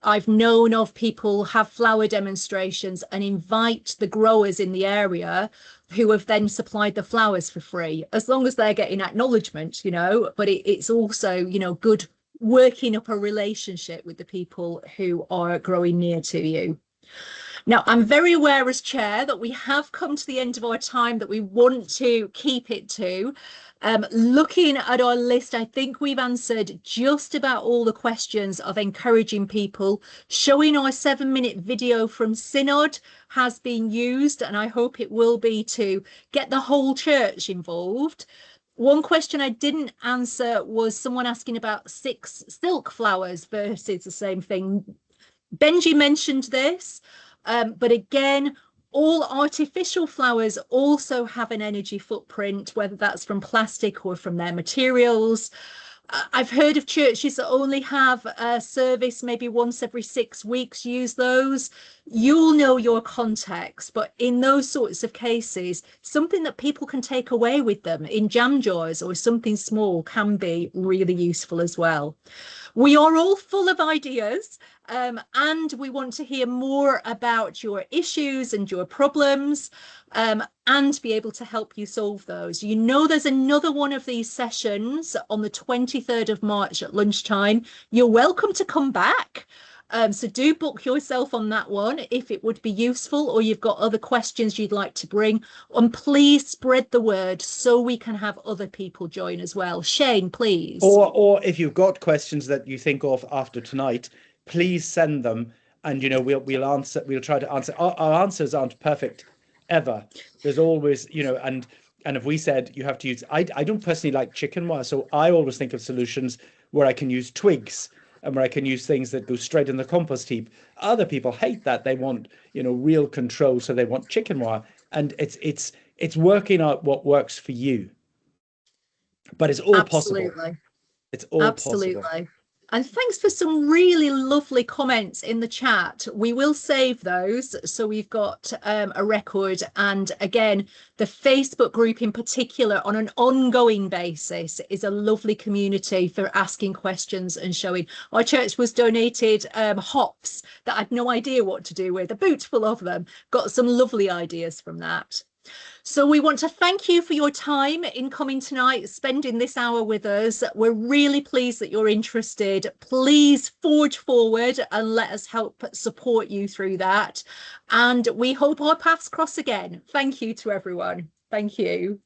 I've known of people have flower demonstrations and invite the growers in the area who have then supplied the flowers for free, as long as they're getting acknowledgement, you know. But it's also, you know, good working up a relationship with the people who are growing near to you. Now, I'm very aware as chair that we have come to the end of our time that we want to keep it to. Looking at our list, I think we've answered just about all the questions of encouraging people. Showing our 7-minute video from Synod has been used, and I hope it will be, to get the whole church involved. One question I didn't answer was someone asking about 6 silk flowers versus the same thing. Benji mentioned this, but again, all artificial flowers also have an energy footprint, whether that's from plastic or from their materials. I've heard of churches that only have a service maybe once every 6 weeks use those. You'll know your context, but in those sorts of cases, something that people can take away with them in jam jars or something small can be really useful as well. We are all full of ideas, and we want to hear more about your issues and your problems, and be able to help you solve those. You know, there's another one of these sessions on the 23rd of March at lunchtime. You're welcome to come back. So do book yourself on that one if it would be useful, or you've got other questions you'd like to bring. And please spread the word so we can have other people join as well. Shane, please. Or if you've got questions that you think of after tonight, please send them, and we'll answer. We'll try to answer. Our answers aren't perfect ever. There's always, and if we said you have to use, I don't personally like chicken wire, so I always think of solutions where I can use twigs and where I can use things that go straight in the compost heap. Other people hate that. They want, real control, so they want chicken wire, and it's working out what works for you. But it's all possible. It's all possible. Absolutely. And thanks for some really lovely comments in the chat. We will save those, so we've got a record. And again, the Facebook group in particular, on an ongoing basis, is a lovely community for asking questions and showing. Our church was donated hops that I had no idea what to do with, a boot full of them. Got some lovely ideas from that. So we want to thank you for your time in coming tonight, spending this hour with us. We're really pleased that you're interested. Please forge forward and let us help support you through that. And we hope our paths cross again. Thank you to everyone. Thank you.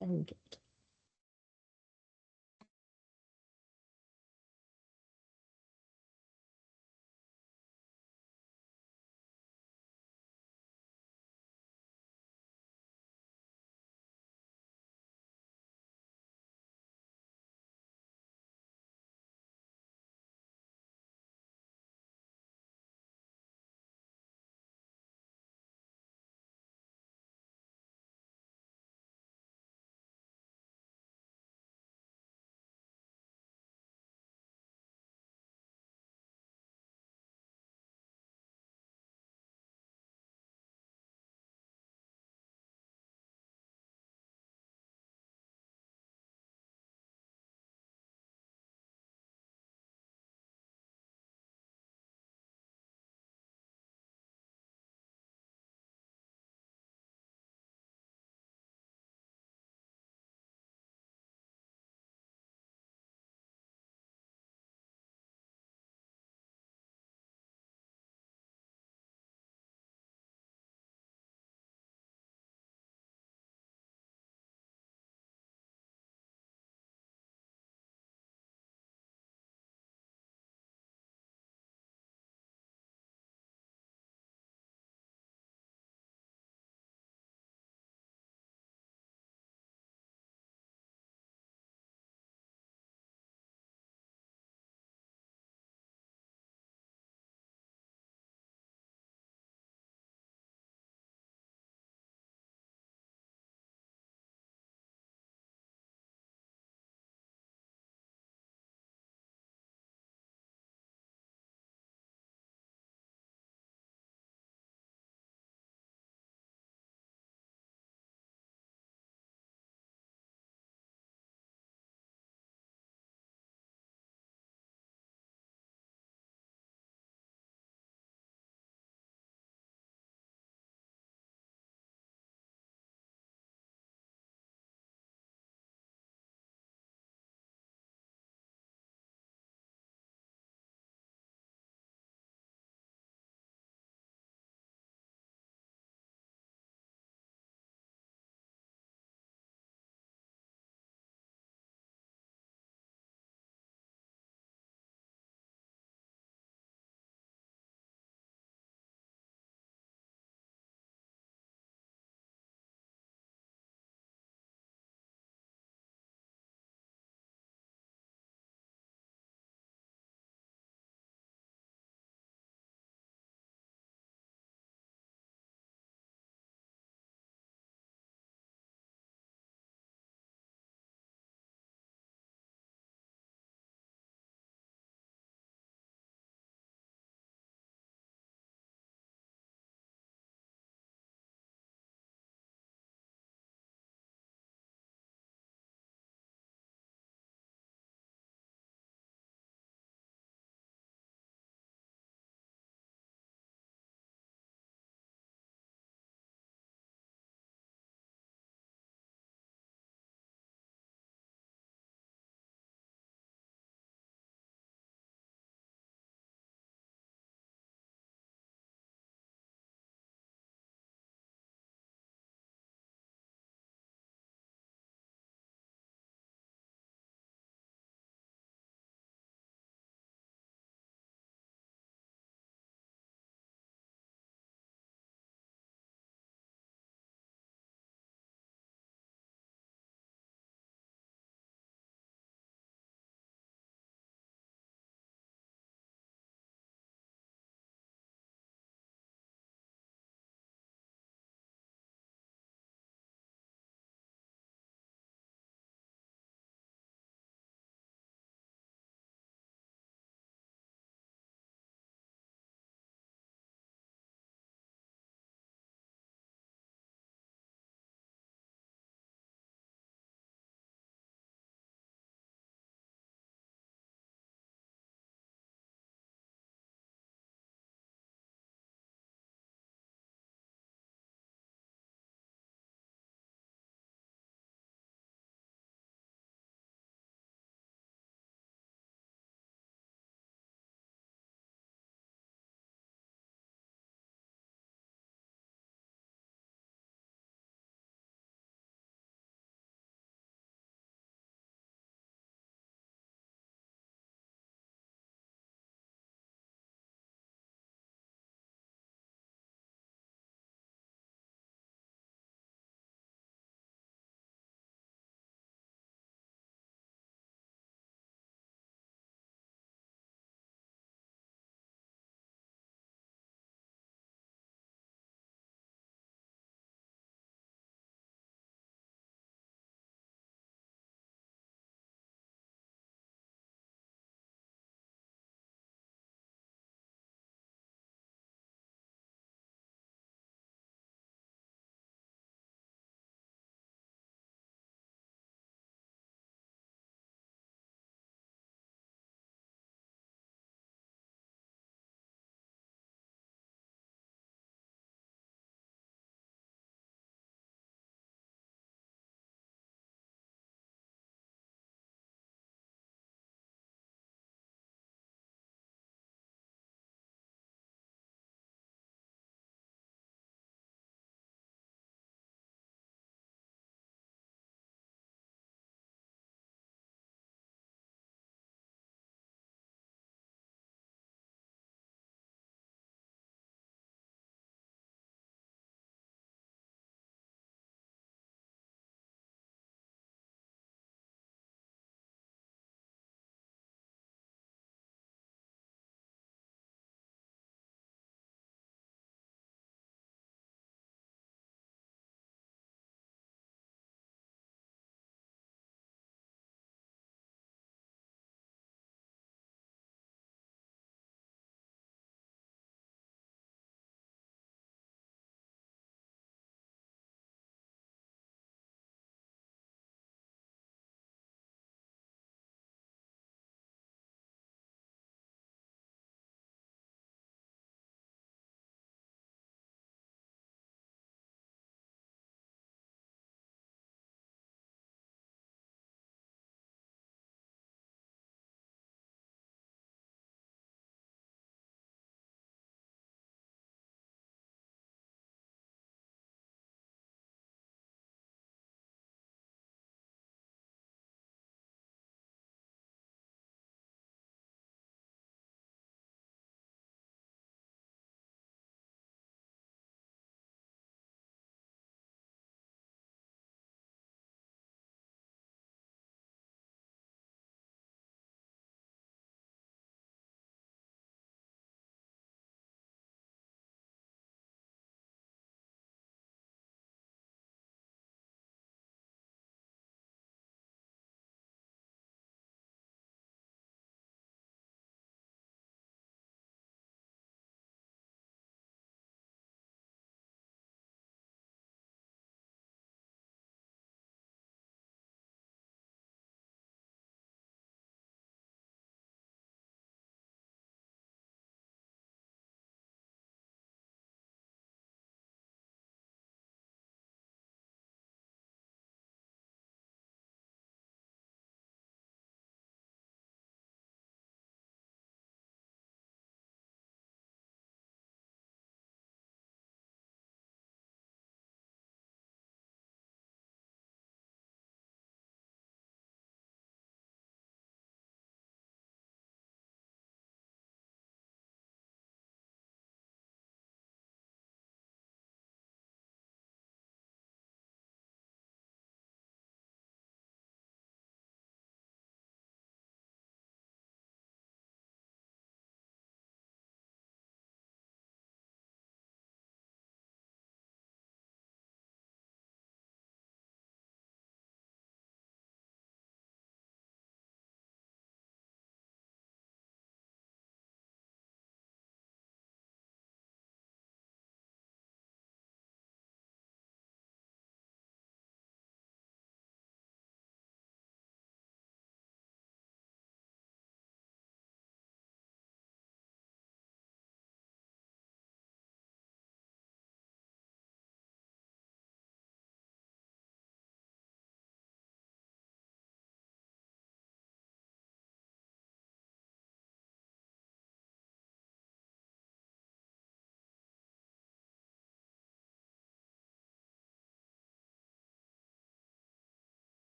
Very good.